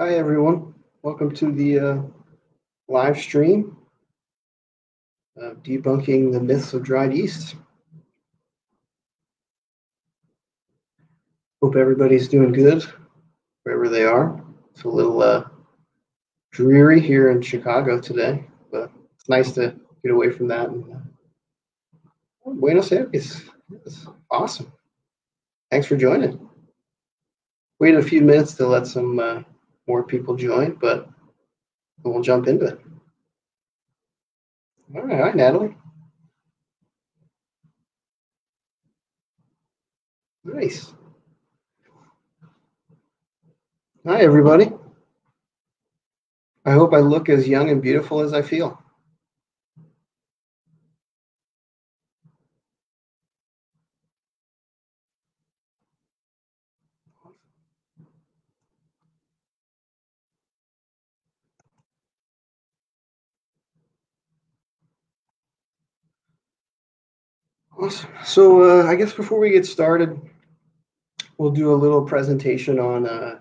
Hi, everyone. Welcome to the live stream of debunking the myths of dried yeast. Hope everybody's doing good wherever they are. It's a little dreary here in Chicago today, but it's nice to get away from that. And Buenos Aires. It's awesome. Thanks for joining. Waited a few minutes to let some more people join, but we'll jump into it. All right, hi, Natalie. Nice. Hi, everybody. I hope I look as young and beautiful as I feel. Awesome. So I guess before we get started, we'll do a little presentation on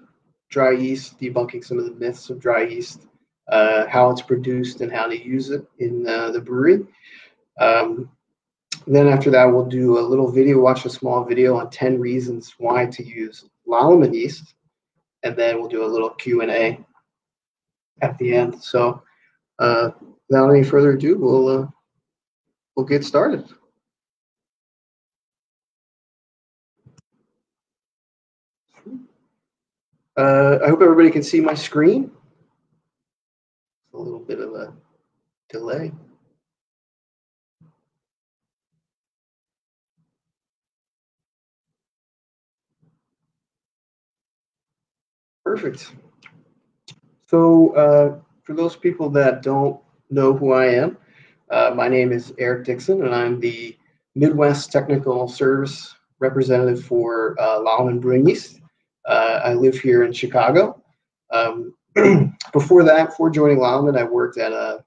dry yeast, debunking some of the myths of dry yeast, how it's produced and how to use it in the brewery. Then after that, we'll do a little video, watch a small video on 10 reasons why to use Lallemand yeast. And then we'll do a little Q&A at the end. So without any further ado, we'll get started. I hope everybody can see my screen. A little bit of a delay. Perfect. So for those people that don't know who I am, my name is Eric Dixon, and I'm the Midwest Technical Service Representative for Dry Brewing Yeast. I live here in Chicago. Before joining Lallemand, I worked at a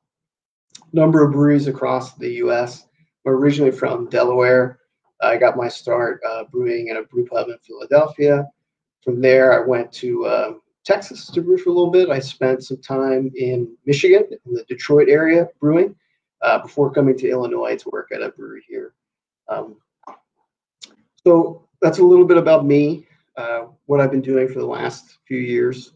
number of breweries across the U.S. I'm originally from Delaware. I got my start brewing in a brew pub in Philadelphia. From there, I went to Texas to brew for a little bit. I spent some time in Michigan, in the Detroit area, brewing, before coming to Illinois to work at a brewery here. So that's a little bit about me, what I've been doing for the last few years.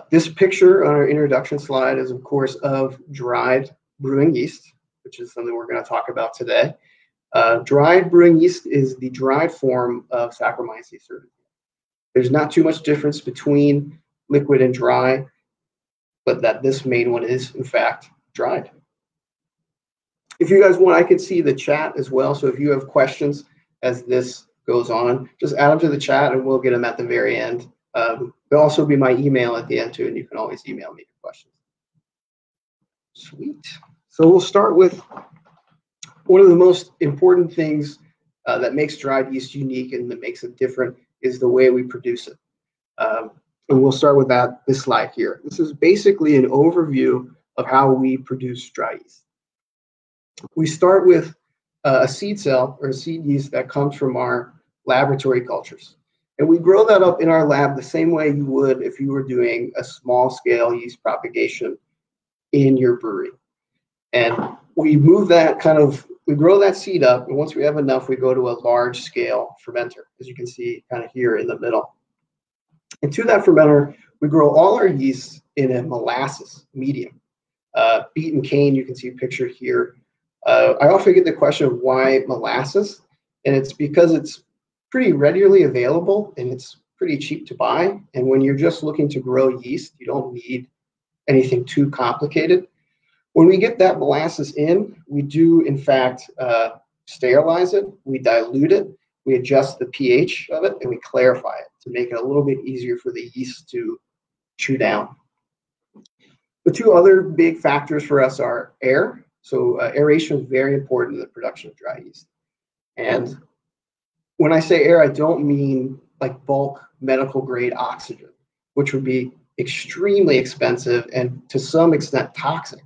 This picture on our introduction slide is, of course, of dried brewing yeast, which is something we're going to talk about today. Dried brewing yeast is the dried form of Saccharomyces cerevisiae. There's not too much difference between liquid and dry, but that this main one is, in fact, dried. If you guys want, I can see the chat as well. So if you have questions as this goes on, just add them to the chat and we'll get them at the very end. There'll also be my email at the end too, and you can always email me your questions. Sweet. So we'll start with one of the most important things that makes dried yeast unique and that makes it different is the way we produce it. And we'll start with this slide here. This is basically an overview of how we produce dry yeast. We start with a seed cell or a seed yeast that comes from our laboratory cultures. And we grow that up in our lab the same way you would if you were doing a small scale yeast propagation in your brewery. And we move that we grow that seed up, and once we have enough, we go to a large scale fermenter, as you can see kind of here in the middle. And to that fermenter, we grow all our yeasts in a molasses medium. Beaten cane, you can see pictured here. I often get the question of why molasses, and it's because it's pretty readily available and it's pretty cheap to buy. And when you're just looking to grow yeast, you don't need anything too complicated. When we get that molasses in, we do, in fact, sterilize it, we dilute it, we adjust the pH of it, and we clarify it to make it a little bit easier for the yeast to chew down. The two other big factors for us are air. So aeration is very important in the production of dry yeast. And when I say air, I don't mean like bulk medical grade oxygen, which would be extremely expensive and to some extent toxic.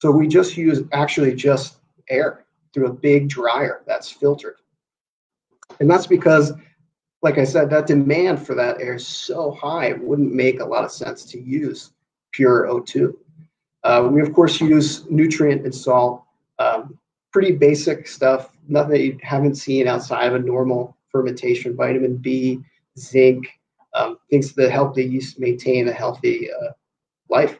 So we just use actually just air through a big dryer that's filtered. And that's because, like I said, that demand for that air is so high, it wouldn't make a lot of sense to use pure O2. We, of course, use nutrient and salt, pretty basic stuff, nothing that you haven't seen outside of a normal fermentation, vitamin B, zinc, things that help the yeast maintain a healthy life.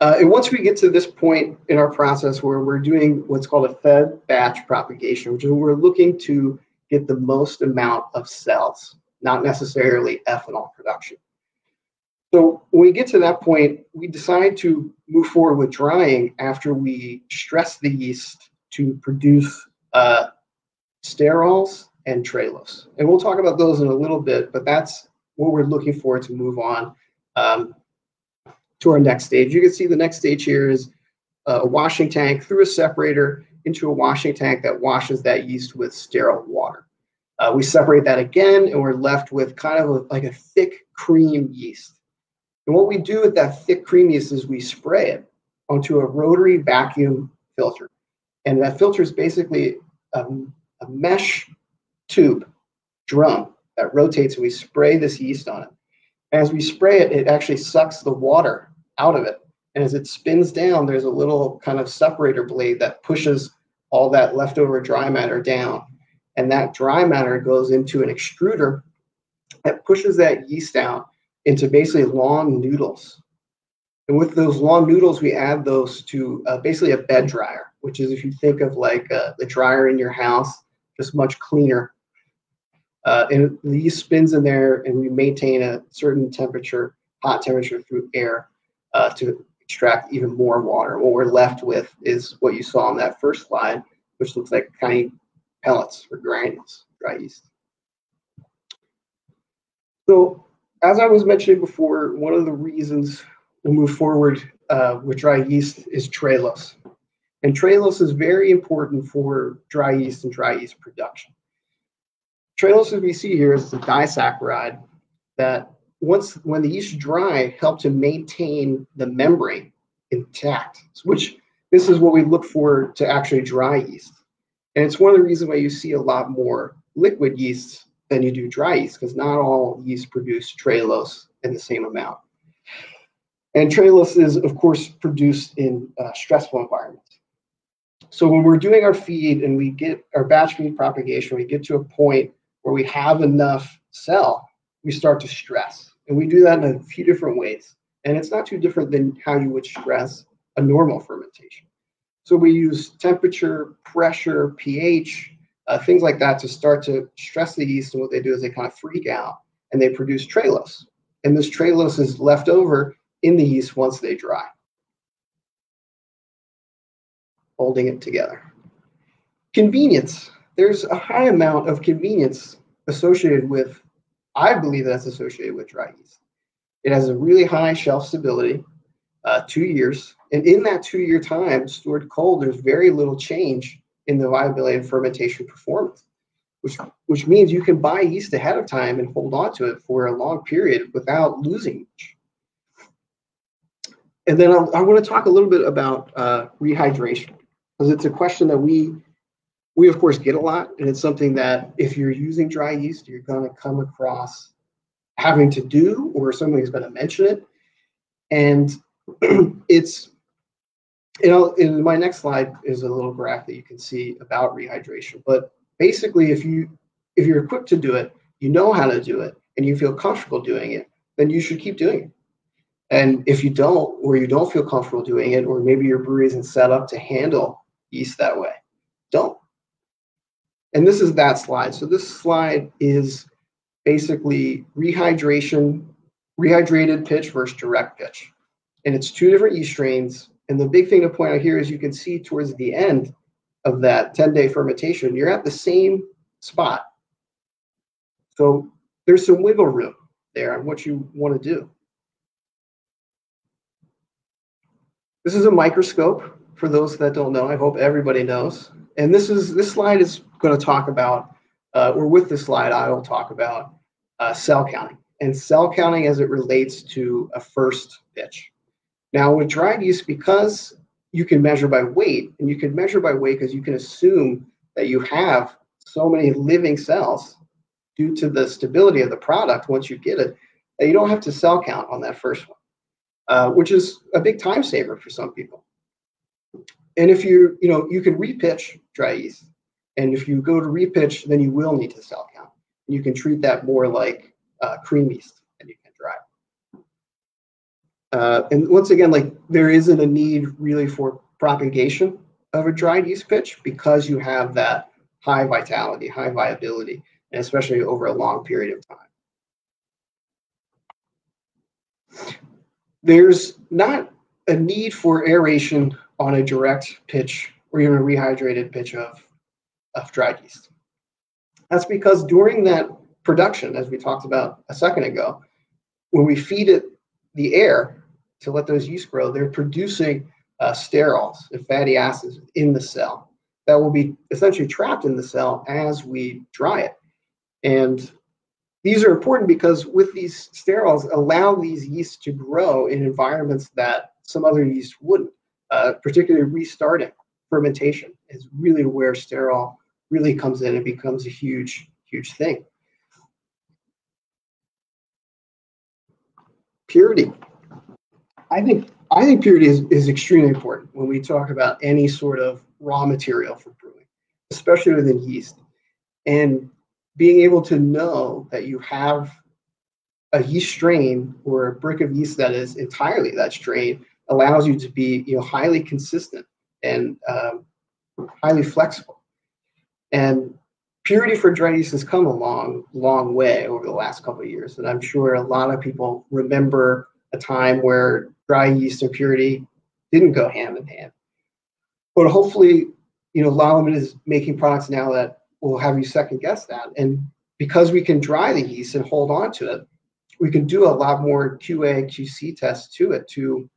And once we get to this point in our process where we're doing what's called a fed batch propagation, which is we're looking to get the most amount of cells, not necessarily ethanol production. So when we get to that point, we decide to move forward with drying after we stress the yeast to produce sterols and trehalose. And we'll talk about those in a little bit, but that's what we're looking for to move on to our next stage. You can see the next stage here is a washing tank through a separator into a washing tank that washes that yeast with sterile water. We separate that again, and we're left with kind of like a thick cream yeast. And what we do with that thick cream yeast is we spray it onto a rotary vacuum filter. And that filter is basically a mesh tube drum that rotates, and we spray this yeast on it. As we spray it, it actually sucks the water out of it. And as it spins down, there's a little kind of separator blade that pushes all that leftover dry matter down. And that dry matter goes into an extruder that pushes that yeast out into basically long noodles. And with those long noodles, we add those to basically a bed dryer, which is, if you think of like the dryer in your house, just much cleaner. And the yeast spins in there, and we maintain a certain temperature, hot temperature through air to extract even more water. What we're left with is what you saw on that first slide, which looks like tiny pellets or granules, dry yeast. So as I was mentioning before, one of the reasons we'll move forward with dry yeast is trehalose. And trehalose is very important for dry yeast and dry yeast production. Trehalose, as we see here, is a disaccharide that when the yeast is dry, help to maintain the membrane intact, which this is what we look for to actually dry yeast. And it's one of the reasons why you see a lot more liquid yeasts than you do dry yeast, because not all yeast produce trehalose in the same amount. And trehalose is, of course, produced in stressful environments. So when we're doing our feed and we get our batch feed propagation, we get to a point where we have enough cell, we start to stress. And we do that in a few different ways. And it's not too different than how you would stress a normal fermentation. So we use temperature, pressure, pH, things like that to start to stress the yeast. And what they do is they kind of freak out and they produce trehalose. And this trehalose is left over in the yeast once they dry, holding it together. Convenience. There's a high amount of convenience associated with, I believe that's associated with dry yeast. It has a really high shelf stability, 2 years. And in that 2-year time, stored cold, there's very little change in the viability and fermentation performance, which means you can buy yeast ahead of time and hold on to it for a long period without losing much. And then I want to talk a little bit about rehydration, because it's a question that we of course get a lot, and it's something that if you're using dry yeast, you're going to come across having to do, or somebody's going to mention it. And it's, in my next slide is a little graph that you can see about rehydration. But basically, if you're equipped to do it, you know how to do it, and you feel comfortable doing it, then you should keep doing it. And if you don't, or you don't feel comfortable doing it, or maybe your brewery isn't set up to handle yeast that way, don't. And this is that slide. So this slide is basically rehydration, rehydrated pitch versus direct pitch. And it's 2 different yeast strains. And the big thing to point out here is you can see towards the end of that 10-day fermentation, you're at the same spot. So there's some wiggle room there on what you want to do. This is a microscope for those that don't know. I hope everybody knows. And this slide is going to talk about, or with this slide, I will talk about cell counting, and cell counting as it relates to a first pitch. Now with dried yeast, because you can measure by weight, and you can measure by weight because you can assume that you have so many living cells due to the stability of the product once you get it, that you don't have to cell count on that first one, which is a big time saver for some people. And if you can repitch dry yeast. And if you go to repitch, then you will need to cell count. You can treat that more like cream yeast, and you can dry. And once again, like, there isn't a need really for propagation of a dried yeast pitch because you have that high vitality, high viability, and especially over a long period of time. There's not a need for aeration on a direct pitch or even a rehydrated pitch of dried yeast. That's because during that production, as we talked about a second ago, when we feed it the air to let those yeast grow, they're producing sterols and fatty acids in the cell that will be essentially trapped in the cell as we dry it. And these are important because with these sterols allow these yeasts to grow in environments that some other yeast wouldn't, particularly restarting fermentation is really where sterol really comes in and becomes a huge, huge thing. Purity. I think purity is extremely important when we talk about any sort of raw material for brewing, especially within yeast. And being able to know that you have a yeast strain or a brick of yeast that is entirely that strain allows you to be highly consistent and highly flexible. And purity for dry yeast has come a long, long way over the last couple of years. And I'm sure a lot of people remember a time where dry yeast and purity didn't go hand in hand. But hopefully, Lalliman is making products now that will have you second guess that. And because we can dry the yeast and hold on to it, we can do a lot more QA, QC tests to it to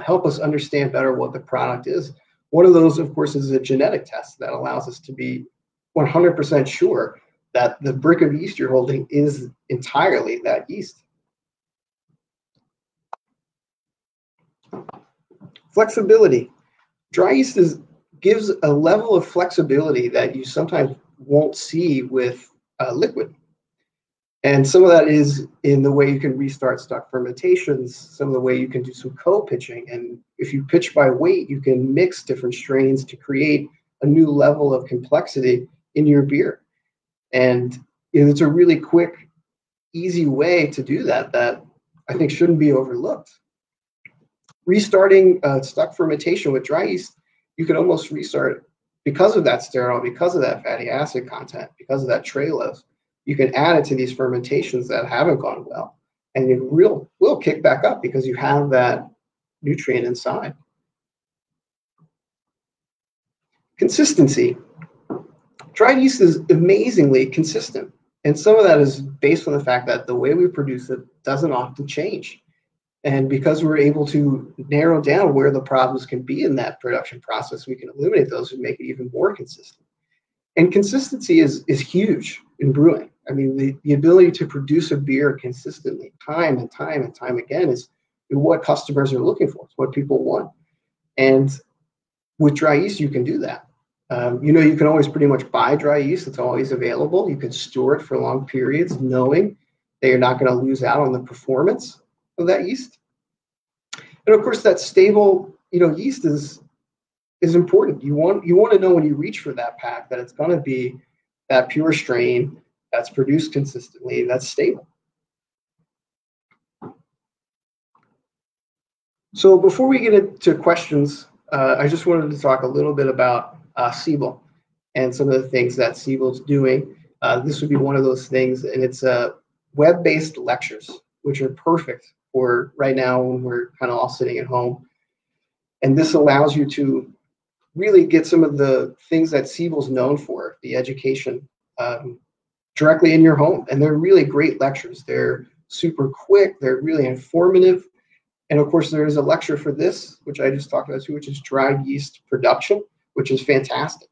help us understand better what the product is. One of those, of course, is a genetic test that allows us to be 100% sure that the brick of yeast you're holding is entirely that yeast. Flexibility. Dry yeast gives a level of flexibility that you sometimes won't see with liquid. And some of that is in the way you can restart stuck fermentations, some of the way you can do some co-pitching. And if you pitch by weight, you can mix different strains to create a new level of complexity in your beer. And it's a really quick, easy way to do that I think shouldn't be overlooked. Restarting stuck fermentation with dry yeast, you can almost restart because of that sterol, because of that fatty acid content, because of that trailose. You can add it to these fermentations that haven't gone well, and it will kick back up because you have that nutrient inside. Consistency. Dried yeast is amazingly consistent, and some of that is based on the fact that the way we produce it doesn't often change. And because we're able to narrow down where the problems can be in that production process, we can eliminate those and make it even more consistent. And consistency is huge in brewing. I mean, the ability to produce a beer consistently, time and time and time again, is what customers are looking for. It's what people want. And with dry yeast, you can do that. You can always pretty much buy dry yeast. It's always available. You can store it for long periods, knowing that you're not going to lose out on the performance of that yeast. And of course, that stable, yeast is important. You want to know when you reach for that pack that it's going to be that pure strain that's produced consistently, that's stable. So before we get into questions, I just wanted to talk a little bit about Siebel and some of the things that Siebel's doing. This would be one of those things, and it's web-based lectures, which are perfect for right now when we're kind of all sitting at home. And this allows you to really get some of the things that Siebel's known for, the education, directly in your home. And they're really great lectures. They're super quick. They're really informative. And of course, there is a lecture for this, which I just talked about too, which is dried yeast production, which is fantastic.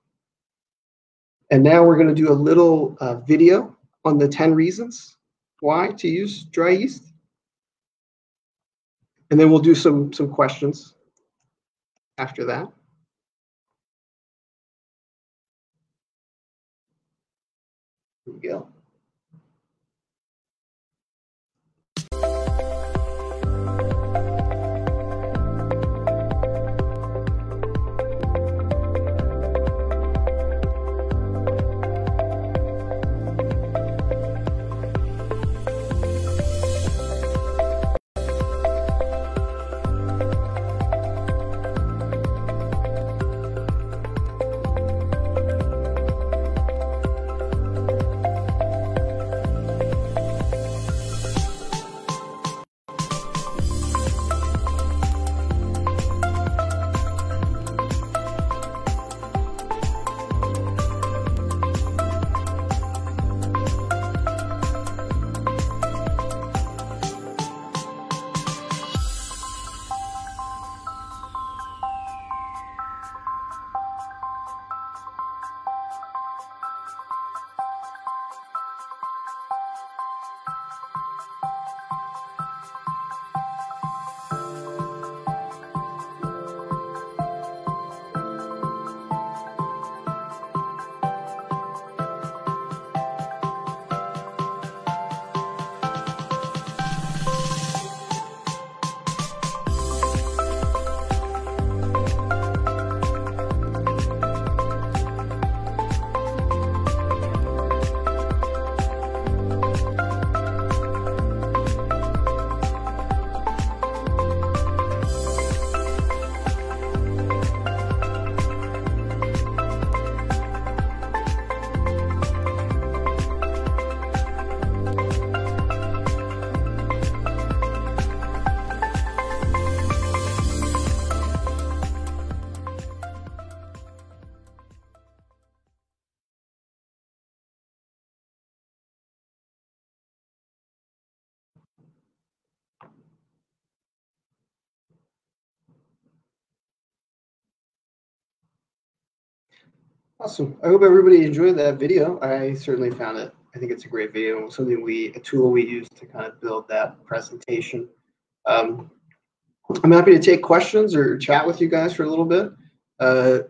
And now we're going to do a little video on the 10 reasons why to use dry yeast. And then we'll do some questions after that. Here we go. Awesome. I hope everybody enjoyed that video. I certainly found it. I think it's a great video, something a tool we use to kind of build that presentation. Um, I'm happy to take questions or chat with you guys for a little bit.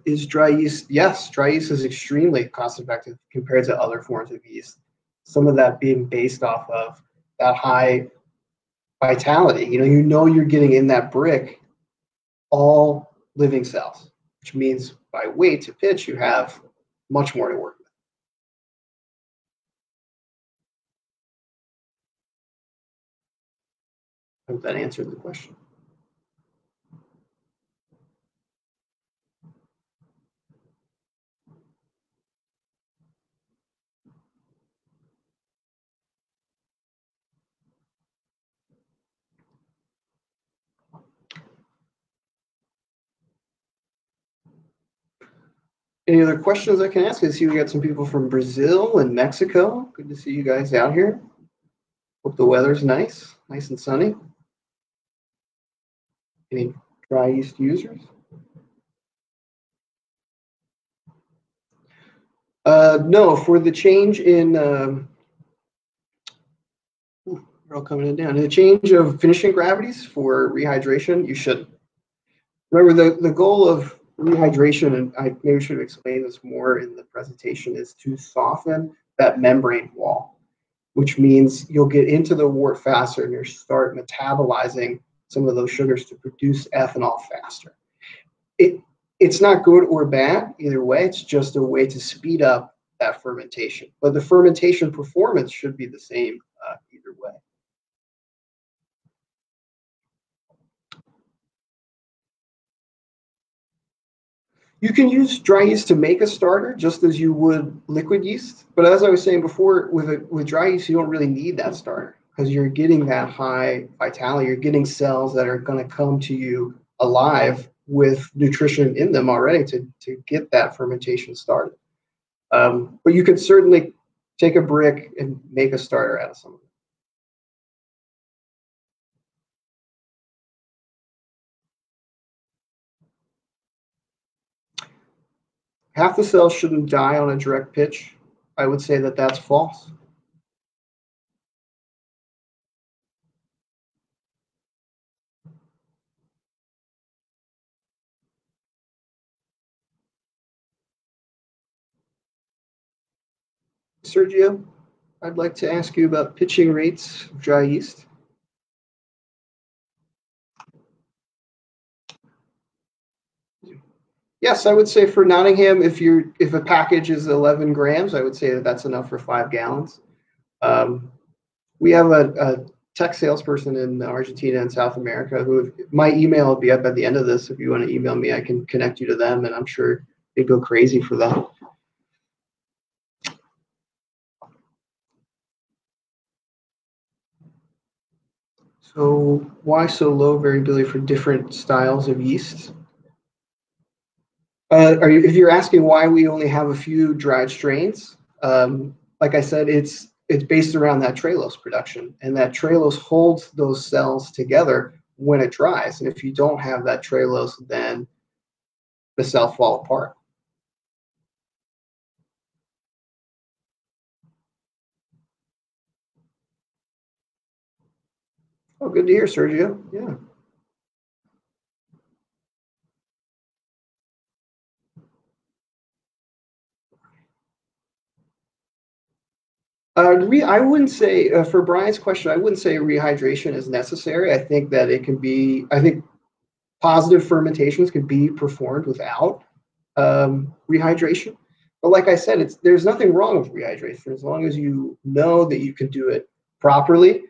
Is dry yeast? Yes, dry yeast is extremely cost effective compared to other forms of yeast. Some of that being based off of that high vitality. You know you're getting in that brick all living cells, which means by weight to pitch, you have much more to work with. I hope that answered the question. Any other questions I can ask? I see we got some people from Brazil and Mexico. Good to see you guys out here. Hope the weather's nice and sunny. Any dry yeast users? No, for the change in, we're all coming in down. The change of finishing gravities for rehydration, you should. Remember, the goal of rehydration, and I maybe should have explained this more in the presentation, is to soften that membrane wall, which means you'll get into the wort faster and you'll start metabolizing some of those sugars to produce ethanol faster. It's not good or bad either way. It's just a way to speed up that fermentation. But the fermentation performance should be the same either way. You can use dry yeast to make a starter just as you would liquid yeast. But as I was saying before, with dry yeast, you don't really need that starter because you're getting that high vitality. You're getting cells that are going to come to you alive with nutrition in them already to get that fermentation started. But you could certainly take a brick and make a starter out of some of it. Half the cells shouldn't die on a direct pitch. I would say that that's false. Sergio, I'd like to ask you about pitching rates of dry yeast. Yes, I would say for Nottingham, if a package is 11 grams, I would say that that's enough for 5 gallons. We have a tech salesperson in Argentina and South America who, my email will be up at the end of this. If you want to email me, I can connect you to them, and I'm sure they'd go crazy for that. So why so low variability for different styles of yeast? If you're asking why we only have a few dried strains, like I said, it's based around that trehalose production, and that trehalose holds those cells together when it dries. And if you don't have that trehalose, then the cells fall apart. Oh, good to hear, Sergio. Yeah. I wouldn't say, for Brian's question, I wouldn't say rehydration is necessary. I think that it can be, I think positive fermentations can be performed without rehydration. But like I said, there's nothing wrong with rehydration as long as you know that you can do it properly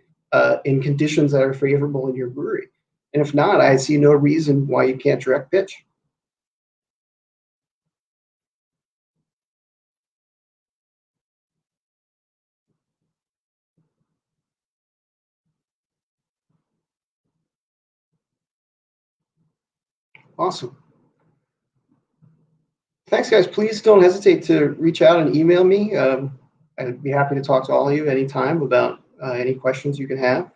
in conditions that are favorable in your brewery. And if not, I see no reason why you can't direct pitch. Awesome. Thanks, guys. Please don't hesitate to reach out and email me. I'd be happy to talk to all of you anytime about any questions you can have.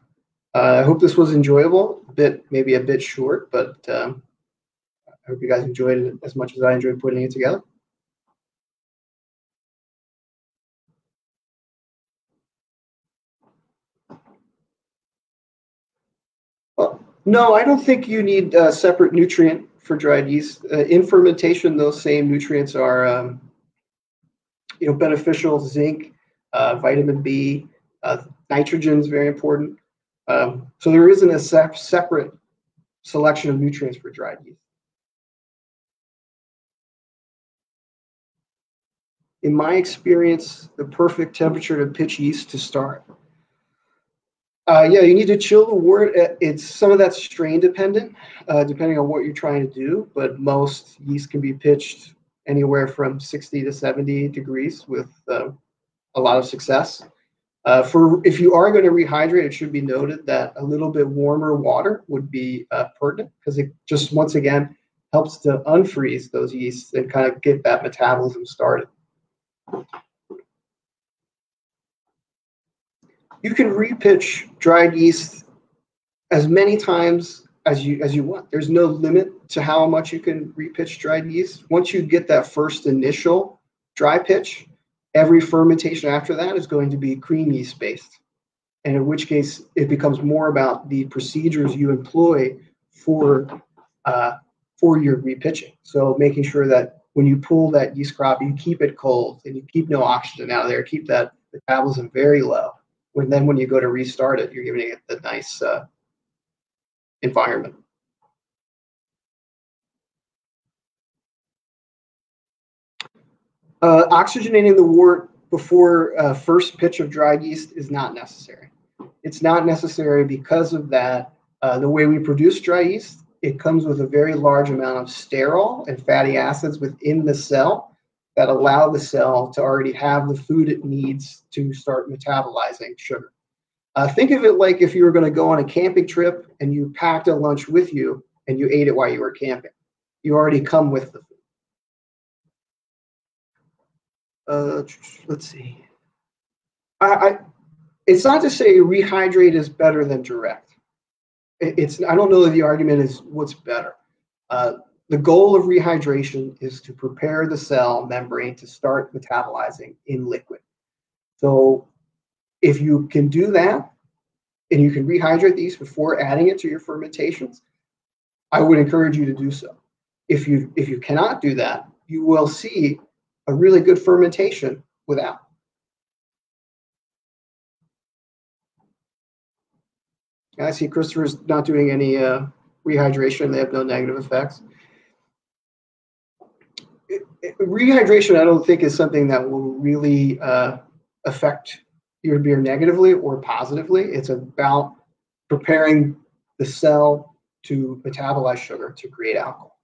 I hope this was enjoyable. Maybe a bit short, but I hope you guys enjoyed it as much as I enjoyed putting it together. No, I don't think you need a separate nutrient for dried yeast. In fermentation, those same nutrients are beneficial. Zinc, vitamin B, nitrogen is very important. So there isn't a separate selection of nutrients for dried yeast. In my experience, the perfect temperature to pitch yeast to start. Yeah, you need to chill the wort. It's some of that's strain dependent, depending on what you're trying to do. But most yeast can be pitched anywhere from 60 to 70 degrees with a lot of success. If you are going to rehydrate, it should be noted that a little bit warmer water would be pertinent because it just once again helps to unfreeze those yeasts and kind of get that metabolism started. You can repitch dried yeast as many times as you want. There's no limit to how much you can repitch dried yeast. Once you get that first initial dry pitch, every fermentation after that is going to be cream yeast based. And in which case it becomes more about the procedures you employ for your repitching. So making sure that when you pull that yeast crop, you keep it cold and you keep no oxygen out of there, keep that metabolism very low. When you go to restart it, you're giving it the nice environment. Oxygenating the wort before first pitch of dried yeast is not necessary. It's not necessary because of that. The way we produce dry yeast, it comes with a very large amount of sterol and fatty acids within the cell that allow the cell to already have the food it needs to start metabolizing sugar. Think of it like if you were going to go on a camping trip and you packed a lunch with you and you ate it while you were camping. You already come with the food. Let's see. It's not to say rehydrate is better than direct. I don't know that the argument is what's better. The goal of rehydration is to prepare the cell membrane to start metabolizing in liquid. So if you can do that and you can rehydrate these before adding it to your fermentations, I would encourage you to do so. If you cannot do that, you will see a really good fermentation without. I see Christopher's not doing any rehydration. They have no negative effects. Rehydration, I don't think, is something that will really affect your beer negatively or positively. It's about preparing the cell to metabolize sugar to create alcohol.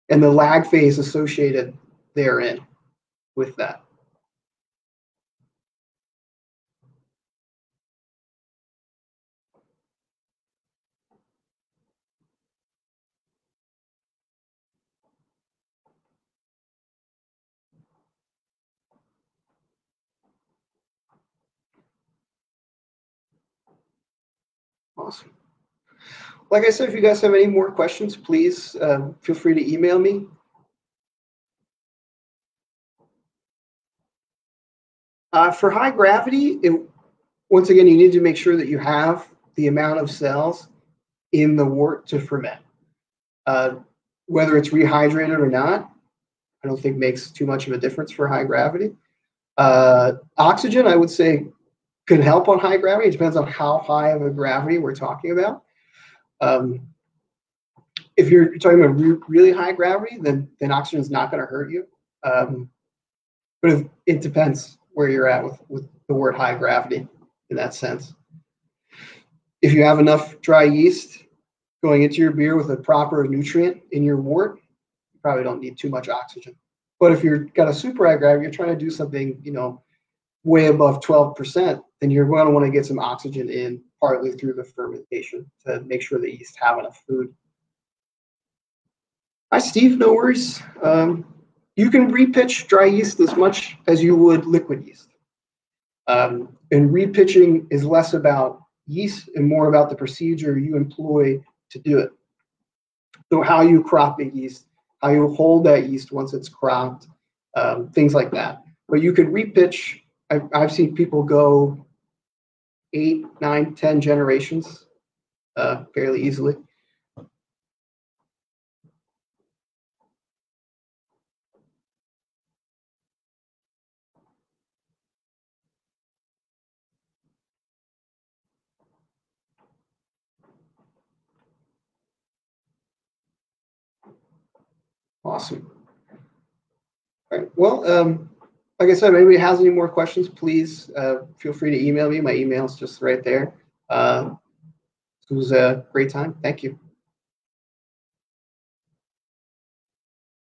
And the lag phase associated therein with that. Awesome. Like I said, if you guys have any more questions, please feel free to email me. For high gravity, once again, you need to make sure that you have the amount of cells in the wort to ferment. Whether it's rehydrated or not, I don't think makes too much of a difference for high gravity. Oxygen, I would say, can help on high gravity. It depends on how high of a gravity we're talking about. If you're talking about really high gravity, then oxygen is not going to hurt you. But it depends where you're at with the word high gravity in that sense. If you have enough dry yeast going into your beer with a proper nutrient in your wort, you probably don't need too much oxygen. But if you've got a super high gravity, you're trying to do something, way above 12%, then you're going to want to get some oxygen in partly through the fermentation to make sure the yeast have enough food. Hi, Steve. No worries. You can repitch dry yeast as much as you would liquid yeast. And repitching is less about yeast and more about the procedure you employ to do it. So how you crop the yeast, how you hold that yeast once it's cropped, things like that. But you can repitch. I've seen people go 8, 9, 10 generations fairly easily. Awesome. All right. Well, like I said, if anybody has any more questions, please feel free to email me. My email is just right there. It was a great time. Thank you.